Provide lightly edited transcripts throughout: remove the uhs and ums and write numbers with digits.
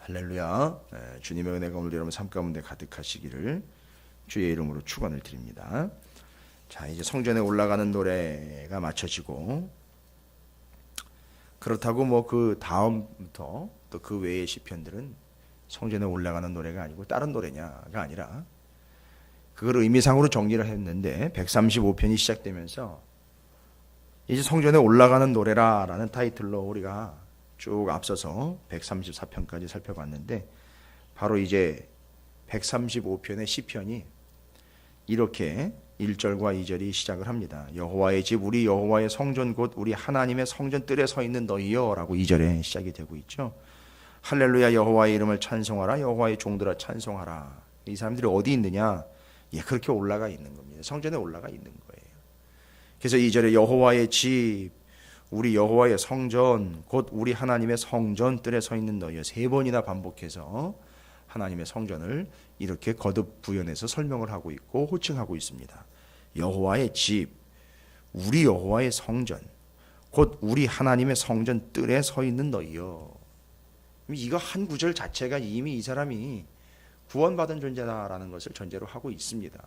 할렐루야. 주님의 은혜가 오늘 여러분 삶 가운데 가득하시기를 주의 이름으로 축원을 드립니다. 자, 이제 성전에 올라가는 노래가 마쳐지고, 그렇다고 뭐 그 다음부터 또 그 외의 시편들은 성전에 올라가는 노래가 아니고 다른 노래냐가 아니라, 그걸 의미상으로 정리를 했는데 135편이 시작되면서 이제 성전에 올라가는 노래라라는 타이틀로 우리가 쭉 앞서서 134편까지 살펴봤는데, 바로 이제 135편의 시편이 이렇게 1절과 2절이 시작을 합니다. 여호와의 집, 우리 여호와의 성전, 곧 우리 하나님의 성전 뜰에 서 있는 너희여 라고 2절에 시작이 되고 있죠. 할렐루야, 여호와의 이름을 찬송하라, 여호와의 종들아 찬송하라. 이 사람들이 어디 있느냐? 예, 그렇게 올라가 있는 겁니다. 성전에 올라가 있는 거예요. 그래서 2절에 여호와의 집, 우리 여호와의 성전, 곧 우리 하나님의 성전 뜰에 서 있는 너희여, 3번이나 반복해서 하나님의 성전을 이렇게 거듭 부연해서 설명을 하고 있고 호칭하고 있습니다. 여호와의 집, 우리 여호와의 성전, 곧 우리 하나님의 성전 뜰에 서 있는 너희여. 이거 한 구절 자체가 이미 이 사람이 구원받은 존재다라는 것을 전제로 하고 있습니다.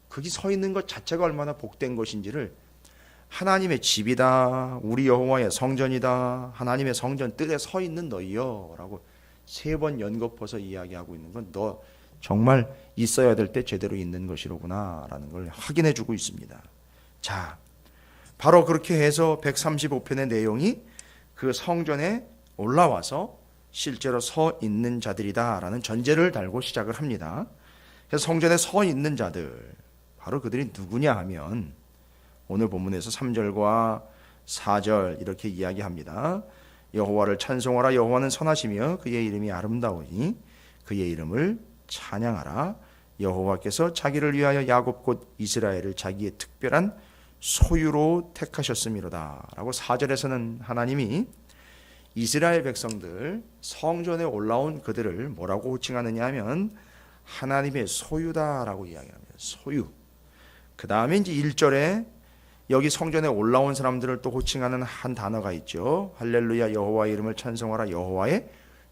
거기 서 있는 것 자체가 얼마나 복된 것인지를, 하나님의 집이다, 우리 여호와의 성전이다, 하나님의 성전 뜰에 서 있는 너희여 라고 3번 연거퍼서 이야기하고 있는 건, 너 정말 있어야 될 때 제대로 있는 것이로구나 라는 걸 확인해 주고 있습니다. 자, 바로 그렇게 해서 135편의 내용이 그 성전에 올라와서 실제로 서 있는 자들이다 라는 전제를 달고 시작을 합니다. 그래서 성전에 서 있는 자들, 바로 그들이 누구냐 하면 오늘 본문에서 3절과 4절 이렇게 이야기합니다. 여호와를 찬송하라, 여호와는 선하시며 그의 이름이 아름다우니 그의 이름을 찬양하라. 여호와께서 자기를 위하여 야곱 곧 이스라엘을 자기의 특별한 소유로 택하셨음이로다 라고 4절에서는 하나님이 이스라엘 백성들, 성전에 올라온 그들을 뭐라고 호칭하느냐 하면 하나님의 소유다라고 이야기합니다. 소유. 그 다음에 이제 1절에 여기 성전에 올라온 사람들을 또 호칭하는 한 단어가 있죠. 할렐루야, 여호와의 이름을 찬송하라, 여호와의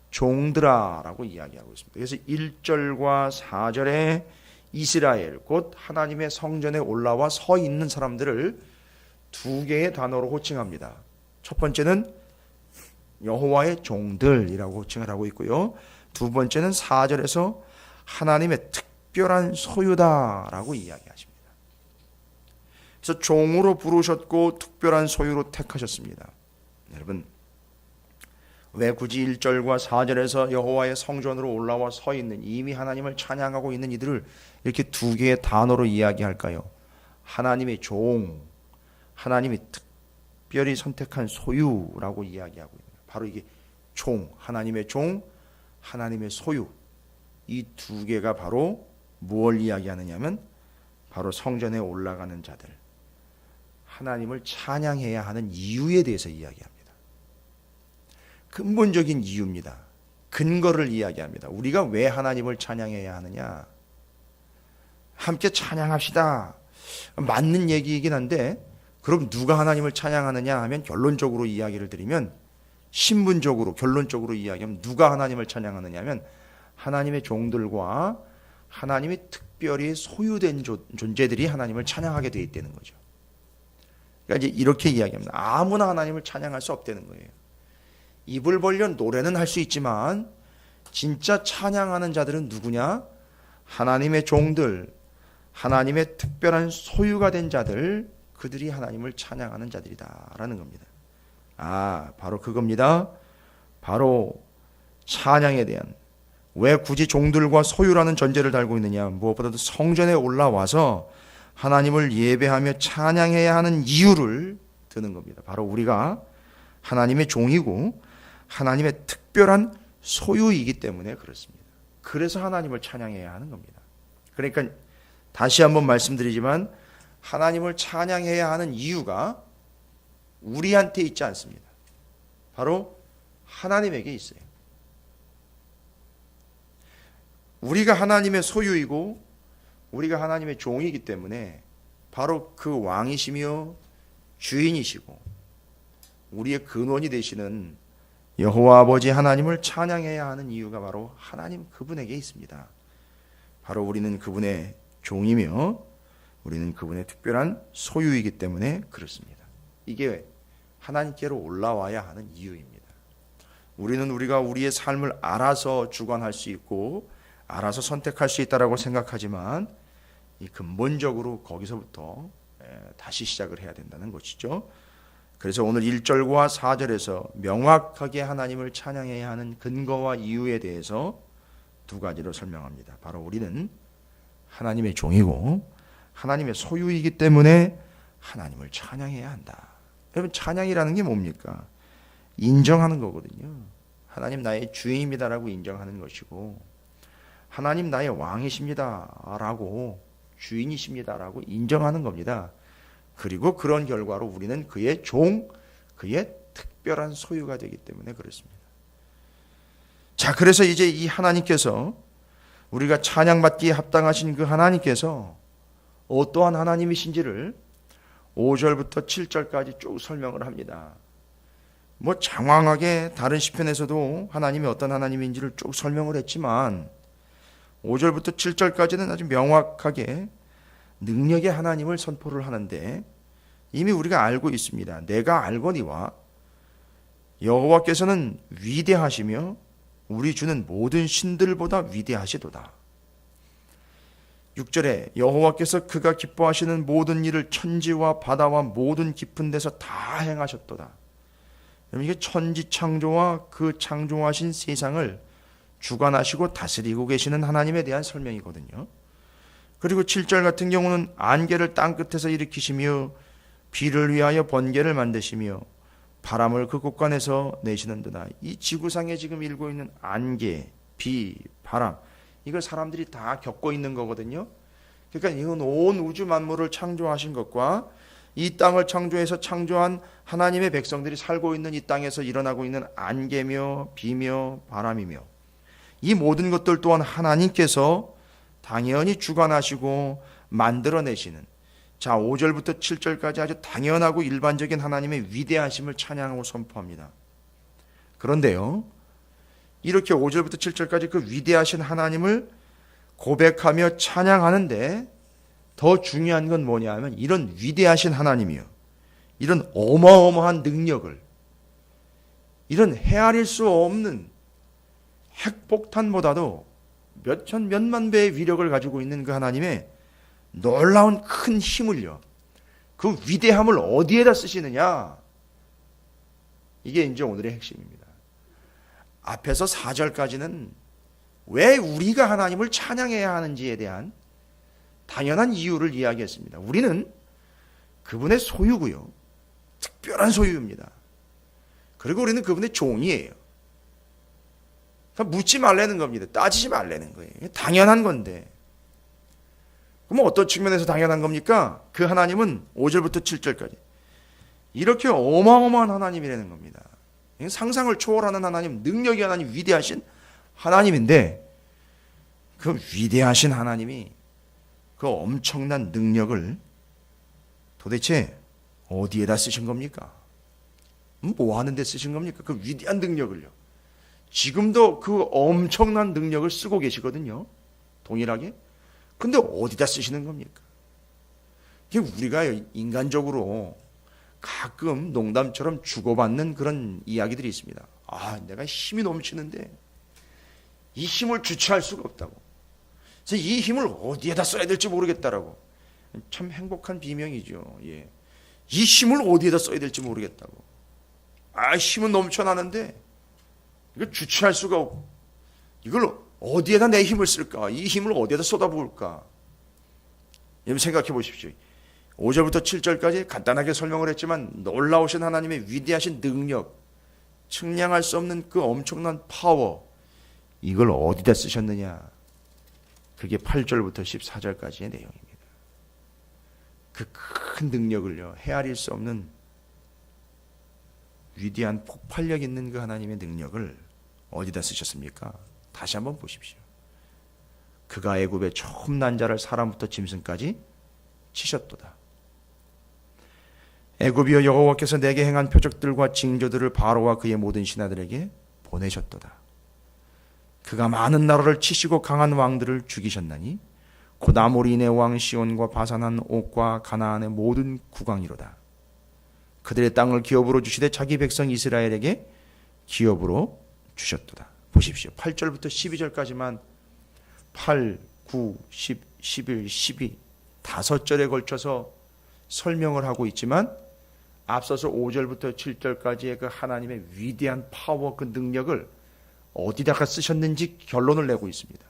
종들아 라고 이야기하고 있습니다. 그래서 1절과 4절에 이스라엘, 곧 하나님의 성전에 올라와 서 있는 사람들을 2개의 단어로 호칭합니다. 첫 번째는 여호와의 종들이라고 호칭을 하고 있고요. 2번째는 4절에서 하나님의 특별한 소유다라고 이야기하십니다. 그래서 종으로 부르셨고 특별한 소유로 택하셨습니다. 여러분, 왜 굳이 1절과 4절에서 여호와의 성전으로 올라와 서 있는, 이미 하나님을 찬양하고 있는 이들을 이렇게 2개의 단어로 이야기할까요? 하나님의 종, 하나님이 특별히 선택한 소유라고 이야기하고 있는, 바로 이게 종, 하나님의 종, 하나님의 소유, 이 2개가 바로 무엇을 이야기하느냐면 바로 성전에 올라가는 자들, 하나님을 찬양해야 하는 이유에 대해서 이야기합니다. 근본적인 이유입니다. 근거를 이야기합니다. 우리가 왜 하나님을 찬양해야 하느냐? 함께 찬양합시다. 맞는 얘기이긴 한데, 그럼 누가 하나님을 찬양하느냐 하면 결론적으로 이야기를 드리면, 신분적으로 결론적으로 이야기하면 누가 하나님을 찬양하느냐 하면 하나님의 종들과 하나님이 특별히 소유된 존재들이 하나님을 찬양하게 되어 있다는 거죠. 그러니까 이제 이렇게 이야기합니다. 아무나 하나님을 찬양할 수 없다는 거예요. 입을 벌려 노래는 할 수 있지만 진짜 찬양하는 자들은 누구냐? 하나님의 종들, 하나님의 특별한 소유가 된 자들, 그들이 하나님을 찬양하는 자들이다라는 겁니다. 바로 그겁니다. 바로 찬양에 대한, 왜 굳이 종들과 소유라는 전제를 달고 있느냐? 무엇보다도 성전에 올라와서 하나님을 예배하며 찬양해야 하는 이유를 드는 겁니다. 바로 우리가 하나님의 종이고 하나님의 특별한 소유이기 때문에 그렇습니다. 그래서 하나님을 찬양해야 하는 겁니다. 그러니까 다시 한번 말씀드리지만 하나님을 찬양해야 하는 이유가 우리한테 있지 않습니다. 바로 하나님에게 있어요. 우리가 하나님의 소유이고 우리가 하나님의 종이기 때문에 바로 그 왕이시며 주인이시고 우리의 근원이 되시는 여호와 아버지 하나님을 찬양해야 하는 이유가 바로 하나님 그분에게 있습니다. 바로 우리는 그분의 종이며 우리는 그분의 특별한 소유이기 때문에 그렇습니다. 이게 하나님께로 올라와야 하는 이유입니다. 우리는 우리가 우리의 삶을 알아서 주관할 수 있고 알아서 선택할 수 있다라고 생각하지만 이 근본적으로 거기서부터 다시 시작을 해야 된다는 것이죠. 그래서 오늘 1절과 4절에서 명확하게 하나님을 찬양해야 하는 근거와 이유에 대해서 두 가지로 설명합니다. 바로 우리는 하나님의 종이고 하나님의 소유이기 때문에 하나님을 찬양해야 한다. 여러분, 찬양이라는 게 뭡니까? 인정하는 거거든요. 하나님 나의 주인입니다라고 인정하는 것이고, 하나님 나의 왕이십니다라고, 주인이십니다라고 인정하는 겁니다. 그리고 그런 결과로 우리는 그의 종, 그의 특별한 소유가 되기 때문에 그렇습니다. 자, 그래서 이제 이 하나님께서, 우리가 찬양받기에 합당하신 그 하나님께서 어떠한 하나님이신지를 5절부터 7절까지 쭉 설명을 합니다. 뭐 장황하게 다른 시편에서도 하나님이 어떤 하나님인지를 쭉 설명을 했지만 5절부터 7절까지는 아주 명확하게 능력의 하나님을 선포를 하는데, 이미 우리가 알고 있습니다. 내가 알거니와 여호와께서는 위대하시며 우리 주는 모든 신들보다 위대하시도다. 6절에 여호와께서 그가 기뻐하시는 모든 일을 천지와 바다와 모든 깊은 데서 다 행하셨도다. 이게 천지 창조와 그 창조하신 세상을 주관하시고 다스리고 계시는 하나님에 대한 설명이거든요. 그리고 7절 같은 경우는 안개를 땅끝에서 일으키시며 비를 위하여 번개를 만드시며 바람을 그 곳간에서 내시는도다. 이 지구상에 지금 일고 있는 안개, 비, 바람, 이걸 사람들이 다 겪고 있는 거거든요. 그러니까 이건 온 우주 만물을 창조하신 것과 이 땅을 창조해서 창조한 하나님의 백성들이 살고 있는 이 땅에서 일어나고 있는 안개며 비며 바람이며, 이 모든 것들 또한 하나님께서 당연히 주관하시고 만들어내시는, 자 5절부터 7절까지 아주 당연하고 일반적인 하나님의 위대하심을 찬양하고 선포합니다. 그런데요, 이렇게 5절부터 7절까지 그 위대하신 하나님을 고백하며 찬양하는데 더 중요한 건 뭐냐 하면, 이런 위대하신 하나님이요, 이런 어마어마한 능력을, 이런 헤아릴 수 없는 핵폭탄보다도 몇천 몇만 배의 위력을 가지고 있는 그 하나님의 놀라운 큰 힘을요, 그 위대함을 어디에다 쓰시느냐, 이게 이제 오늘의 핵심입니다. 앞에서 4절까지는 왜 우리가 하나님을 찬양해야 하는지에 대한 당연한 이유를 이야기했습니다. 우리는 그분의 소유고요, 특별한 소유입니다. 그리고 우리는 그분의 종이에요. 그러니까 묻지 말라는 겁니다. 따지지 말라는 거예요. 당연한 건데. 그럼 어떤 측면에서 당연한 겁니까? 그 하나님은 5절부터 7절까지 이렇게 어마어마한 하나님이라는 겁니다. 상상을 초월하는 하나님, 능력이 하나님, 위대하신 하나님인데, 그 위대하신 하나님이 그 엄청난 능력을 도대체 어디에다 쓰신 겁니까? 뭐 하는 데 쓰신 겁니까? 그 위대한 능력을요. 지금도 그 엄청난 능력을 쓰고 계시거든요, 동일하게. 근데 어디다 쓰시는 겁니까? 우리가 인간적으로 가끔 농담처럼 주고받는 그런 이야기들이 있습니다. 아, 내가 힘이 넘치는데 이 힘을 주체할 수가 없다고. 그래서 이 힘을 어디에다 써야 될지 모르겠다라고. 참 행복한 비명이죠. 예. 이 힘을 어디에다 써야 될지 모르겠다고. 아, 힘은 넘쳐나는데 이걸 주체할 수가 없고, 이걸 어디에다 내 힘을 쓸까? 이 힘을 어디에다 쏟아부을까? 여러분 생각해 보십시오. 5절부터 7절까지 간단하게 설명을 했지만 놀라우신 하나님의 위대하신 능력, 측량할 수 없는 그 엄청난 파워, 이걸 어디다 쓰셨느냐? 그게 8절부터 14절까지의 내용입니다. 그 큰 능력을요, 헤아릴 수 없는 위대한 폭발력 있는 그 하나님의 능력을 어디다 쓰셨습니까? 다시 한번 보십시오. 그가 애굽의 처음 난 자를 사람부터 짐승까지 치셨도다. 애굽이여 여호와께서 내게 행한 표적들과 징조들을 바로와 그의 모든 신하들에게 보내셨도다. 그가 많은 나라를 치시고 강한 왕들을 죽이셨나니 곧 아모리인의 왕 시온과 바산한 옥과 가나안의 모든 국왕이로다. 그들의 땅을 기업으로 주시되 자기 백성 이스라엘에게 기업으로 주셨도다. 보십시오. 8절부터 12절까지만 8, 9, 10, 11, 12 5절에 걸쳐서 설명을 하고 있지만 앞서서 5절부터 7절까지의 그 하나님의 위대한 파워, 그 능력을 어디다가 쓰셨는지 결론을 내고 있습니다.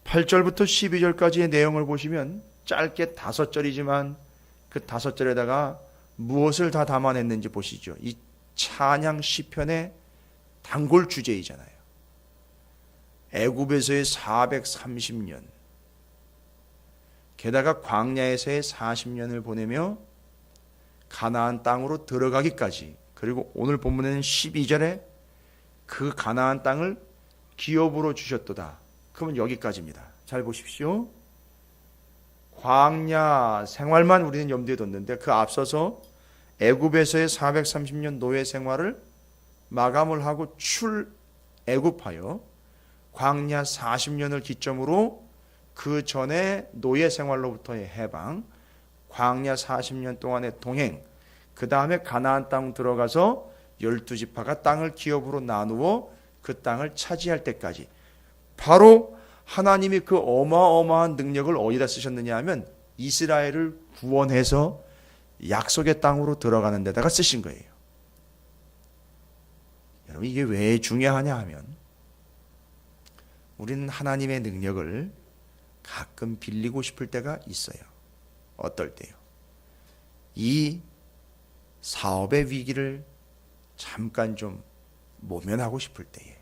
8절부터 12절까지의 내용을 보시면 짧게 5절이지만 그 5절에다가 무엇을 다 담아냈는지 보시죠. 이 찬양 시편의 단골 주제이잖아요. 애굽에서의 430년, 게다가 광야에서의 40년을 보내며 가나안 땅으로 들어가기까지, 그리고 오늘 본문에는 12절에 그 가나안 땅을 기업으로 주셨도다. 그러면 여기까지입니다. 잘 보십시오. 광야 생활만 우리는 염두에 뒀는데 그 앞서서 애굽에서의 430년 노예 생활을 마감을 하고 출애굽하여 광야 40년을 기점으로 그 전에 노예 생활로부터의 해방, 광야 40년 동안의 동행, 그 다음에 가나안 땅 들어가서 12지파가 땅을 기업으로 나누어 그 땅을 차지할 때까지, 바로 하나님이 그 어마어마한 능력을 어디다 쓰셨느냐 하면 이스라엘을 구원해서 약속의 땅으로 들어가는 데다가 쓰신 거예요. 여러분, 이게 왜 중요하냐 하면 우리는 하나님의 능력을 가끔 빌리고 싶을 때가 있어요. 어떨 때요? 이 사업의 위기를 잠깐 좀 모면하고 싶을 때에,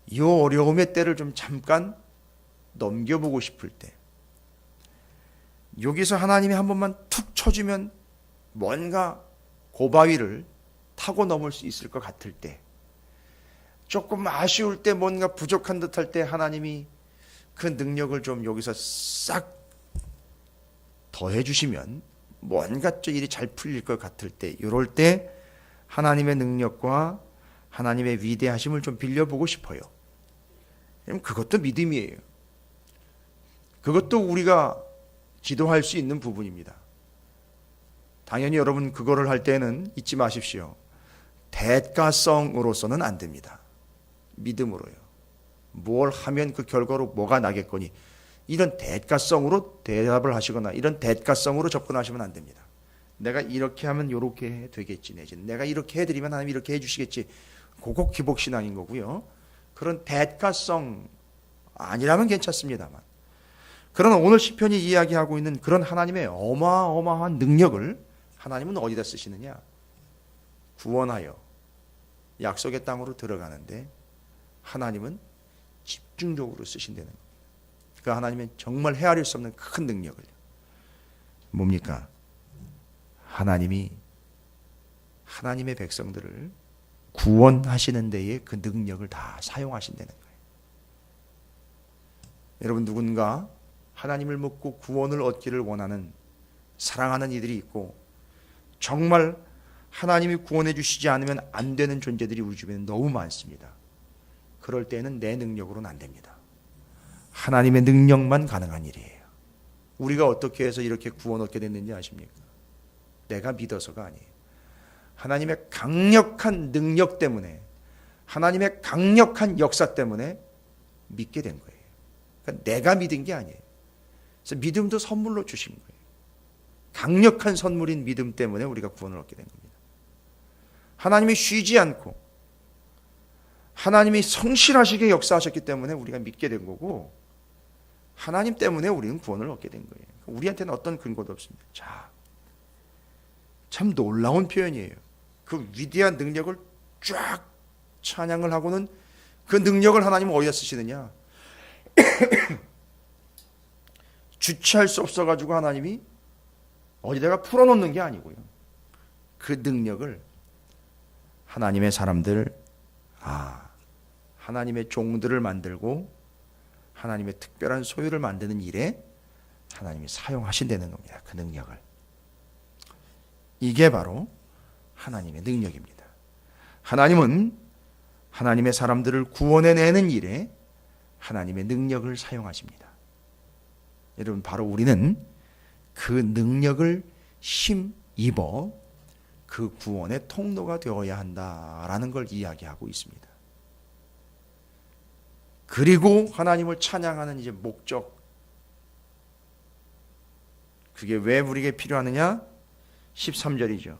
이 어려움의 때를 좀 잠깐 넘겨보고 싶을 때, 여기서 하나님이 한 번만 툭 쳐주면 뭔가 고바위를 타고 넘을 수 있을 것 같을 때, 조금 아쉬울 때, 뭔가 부족한 듯할 때 하나님이 그 능력을 좀 여기서 싹 더해 주시면 뭔가 좀 일이 잘 풀릴 것 같을 때, 이럴 때 하나님의 능력과 하나님의 위대하심을 좀 빌려보고 싶어요. 그것도 믿음이에요. 그것도 우리가 기도할 수 있는 부분입니다. 당연히 여러분 그거를 할 때는 잊지 마십시오. 대가성으로서는 안 됩니다. 믿음으로요. 뭘 하면 그 결과로 뭐가 나겠거니, 이런 대가성으로 대답을 하시거나 이런 대가성으로 접근하시면 안 됩니다. 내가 이렇게 하면 이렇게 되겠지, 내지는 내가 이렇게 해드리면 하나님이 이렇게 해주시겠지, 그거 기복신앙인 거고요. 그런 대가성 아니라면 괜찮습니다만, 그러나 오늘 시편이 이야기하고 있는 그런 하나님의 어마어마한 능력을 하나님은 어디다 쓰시느냐? 구원하여 약속의 땅으로 들어가는데 하나님은 집중적으로 쓰신다는 겁니다. 그 하나님은 정말 헤아릴 수 없는 큰 능력을, 뭡니까? 하나님이 하나님의 백성들을 구원하시는 데에 그 능력을 다 사용하신다는 거예요. 여러분, 누군가 하나님을 믿고 구원을 얻기를 원하는, 사랑하는 이들이 있고, 정말 하나님이 구원해 주시지 않으면 안 되는 존재들이 우리 주변에 너무 많습니다. 그럴 때는 내 능력으로는 안 됩니다. 하나님의 능력만 가능한 일이에요. 우리가 어떻게 해서 이렇게 구원 얻게 됐는지 아십니까? 내가 믿어서가 아니에요. 하나님의 강력한 능력 때문에, 하나님의 강력한 역사 때문에 믿게 된 거예요. 그러니까 내가 믿은 게 아니에요. 그래서 믿음도 선물로 주신 거예요. 강력한 선물인 믿음 때문에 우리가 구원을 얻게 된 겁니다. 하나님이 쉬지 않고 하나님이 성실하시게 역사하셨기 때문에 우리가 믿게 된 거고, 하나님 때문에 우리는 구원을 얻게 된 거예요. 우리한테는 어떤 근거도 없습니다. 자, 참 놀라운 표현이에요. 그 위대한 능력을 쫙 찬양을 하고는 그 능력을 하나님은 어디다 쓰시느냐? 주체할 수 없어가지고 하나님이 어디다가 풀어놓는 게 아니고요. 그 능력을 하나님의 사람들, 하나님의 종들을 만들고 하나님의 특별한 소유를 만드는 일에 하나님이 사용하신다는 겁니다. 그 능력을. 이게 바로 하나님의 능력입니다. 하나님은 하나님의 사람들을 구원해내는 일에 하나님의 능력을 사용하십니다. 여러분, 바로 우리는 그 능력을 힘입어 그 구원의 통로가 되어야 한다라는 걸 이야기하고 있습니다. 그리고 하나님을 찬양하는 이제 목적, 그게 왜 우리에게 필요하느냐? 13절이죠.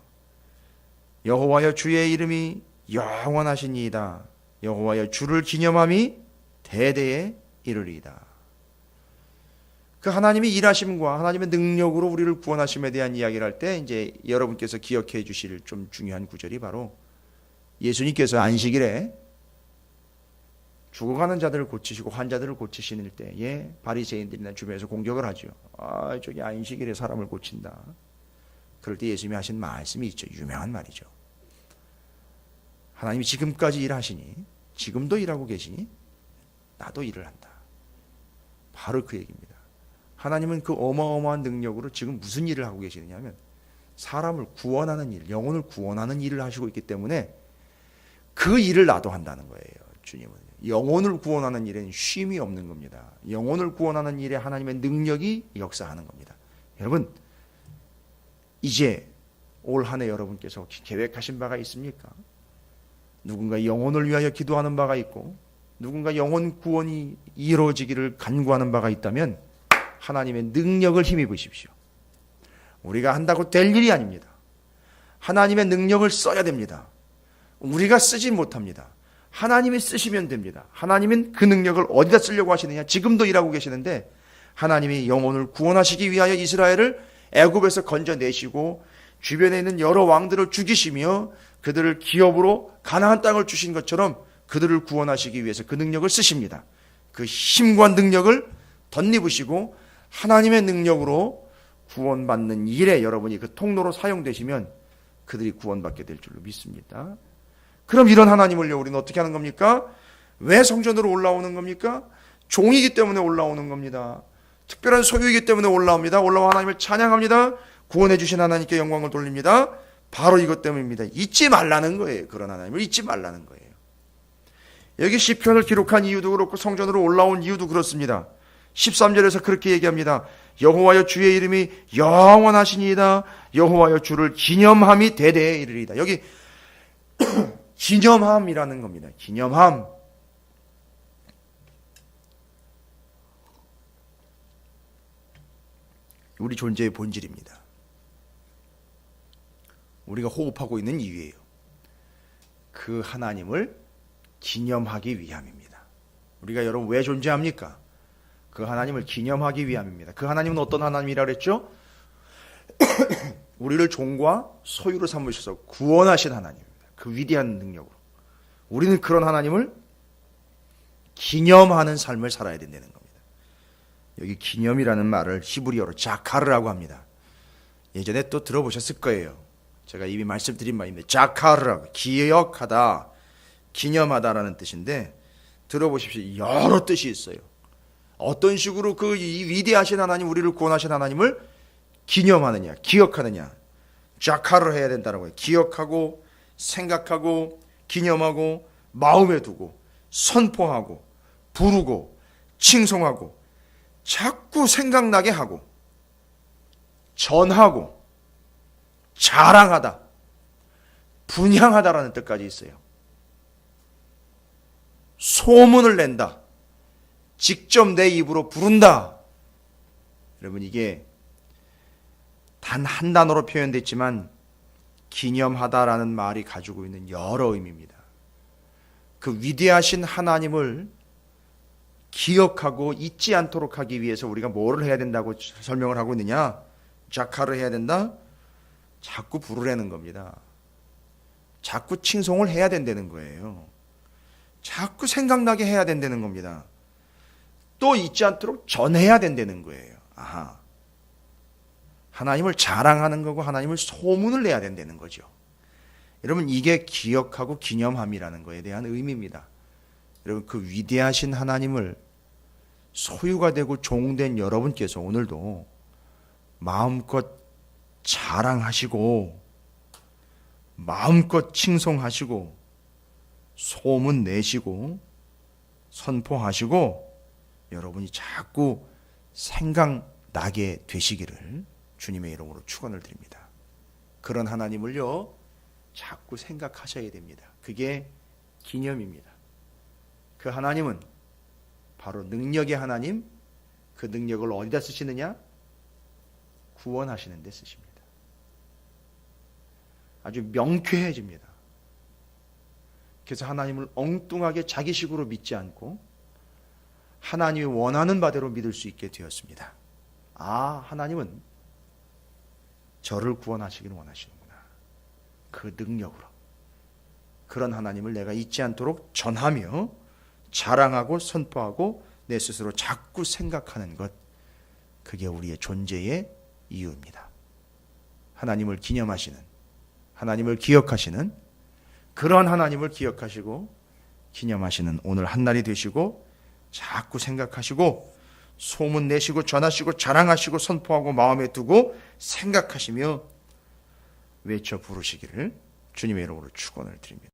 여호와여 주의 이름이 영원하시니이다. 여호와여 주를 기념함이 대대에 이르리이다. 그 하나님의 일하심과 하나님의 능력으로 우리를 구원하심에 대한 이야기를 할 때 이제 여러분께서 기억해 주실 좀 중요한 구절이 바로 예수님께서 안식일에 죽어가는 자들을 고치시고 환자들을 고치시는 때에 바리새인들이나 주변에서 공격을 하죠. 저기 안식일에 사람을 고친다. 그럴 때 예수님이 하신 말씀이 있죠. 유명한 말이죠. 하나님이 지금까지 일하시니 지금도 일하고 계시니 나도 일을 한다. 바로 그 얘기입니다. 하나님은 그 어마어마한 능력으로 지금 무슨 일을 하고 계시느냐 하면 사람을 구원하는 일, 영혼을 구원하는 일을 하시고 있기 때문에 그 일을 나도 한다는 거예요. 주님은 영혼을 구원하는 일에는 쉼이 없는 겁니다. 영혼을 구원하는 일에 하나님의 능력이 역사하는 겁니다. 여러분, 이제 올 한 해 여러분께서 계획하신 바가 있습니까? 누군가 영혼을 위하여 기도하는 바가 있고 누군가 영혼 구원이 이루어지기를 간구하는 바가 있다면 하나님의 능력을 힘입으십시오. 우리가 한다고 될 일이 아닙니다. 하나님의 능력을 써야 됩니다. 우리가 쓰지 못합니다. 하나님이 쓰시면 됩니다. 하나님은 그 능력을 어디다 쓰려고 하시느냐? 지금도 일하고 계시는데 하나님이 영혼을 구원하시기 위하여 이스라엘을 애굽에서 건져내시고 주변에 있는 여러 왕들을 죽이시며 그들을 기업으로 가나안 땅을 주신 것처럼 그들을 구원하시기 위해서 그 능력을 쓰십니다. 그 힘과 능력을 덧입으시고 하나님의 능력으로 구원받는 일에 여러분이 그 통로로 사용되시면 그들이 구원받게 될 줄로 믿습니다. 그럼 이런 하나님을요, 우리는 어떻게 하는 겁니까? 왜 성전으로 올라오는 겁니까? 종이기 때문에 올라오는 겁니다. 특별한 소유이기 때문에 올라옵니다. 올라와 하나님을 찬양합니다. 구원해 주신 하나님께 영광을 돌립니다. 바로 이것 때문입니다. 잊지 말라는 거예요. 그런 하나님을 잊지 말라는 거예요. 여기 시편을 기록한 이유도 그렇고 성전으로 올라온 이유도 그렇습니다. 13절에서 그렇게 얘기합니다. 여호와여 주의 이름이 영원하시니이다. 여호와여 주를 기념함이 대대에 이르리이다. 여기 기념함이라는 겁니다. 기념함. 우리 존재의 본질입니다. 우리가 호흡하고 있는 이유예요. 그 하나님을 기념하기 위함입니다. 우리가 여러분 왜 존재합니까? 그 하나님을 기념하기 위함입니다. 그 하나님은 어떤 하나님이라 그랬죠? 우리를 종과 소유로 삼으셔서 구원하신 하나님입니다. 그 위대한 능력으로. 우리는 그런 하나님을 기념하는 삶을 살아야 된다는 겁니다. 여기 기념이라는 말을 히브리어로 자카르라고 합니다. 예전에 또 들어보셨을 거예요. 제가 이미 말씀드린 말인데 자카르라고, 기억하다, 기념하다라는 뜻인데 들어보십시오. 여러 뜻이 있어요. 어떤 식으로 그 이 위대하신 하나님, 우리를 구원하신 하나님을 기념하느냐, 기억하느냐. 자카르 해야 된다는 거예요. 기억하고, 생각하고, 기념하고, 마음에 두고, 선포하고, 부르고, 칭송하고, 자꾸 생각나게 하고, 전하고, 자랑하다, 분향하다라는 뜻까지 있어요. 소문을 낸다, 직접 내 입으로 부른다. 여러분, 이게 단 한 단어로 표현됐지만 기념하다라는 말이 가지고 있는 여러 의미입니다. 그 위대하신 하나님을 기억하고 잊지 않도록 하기 위해서 우리가 뭐를 해야 된다고 설명을 하고 있느냐? 자카를 해야 된다? 자꾸 부르라는 겁니다. 자꾸 칭송을 해야 된다는 거예요. 자꾸 생각나게 해야 된다는 겁니다. 또 잊지 않도록 전해야 된다는 거예요. 아하. 하나님을 자랑하는 거고 하나님을 소문을 내야 된다는 거죠. 여러분, 이게 기억하고 기념함이라는 거에 대한 의미입니다. 여러분, 그 위대하신 하나님을 소유가 되고 종된 여러분께서 오늘도 마음껏 자랑하시고 마음껏 칭송하시고 소문 내시고 선포하시고 여러분이 자꾸 생각나게 되시기를 주님의 이름으로 축원을 드립니다. 그런 하나님을요 자꾸 생각하셔야 됩니다. 그게 기념입니다. 그 하나님은 바로 능력의 하나님, 그 능력을 어디다 쓰시느냐? 구원하시는 데 쓰십니다. 아주 명쾌해집니다. 그래서 하나님을 엉뚱하게 자기식으로 믿지 않고 하나님이 원하는 바대로 믿을 수 있게 되었습니다. 아, 하나님은 저를 구원하시기를 원하시는구나. 그 능력으로. 그런 하나님을 내가 잊지 않도록 전하며 자랑하고 선포하고 내 스스로 자꾸 생각하는 것, 그게 우리의 존재의 이유입니다. 하나님을 기념하시는, 하나님을 기억하시는, 그런 하나님을 기억하시고 기념하시는 오늘 한날이 되시고 자꾸 생각하시고 소문 내시고 전하시고 자랑하시고 선포하고 마음에 두고 생각하시며 외쳐 부르시기를 주님의 이름으로 축원을 드립니다.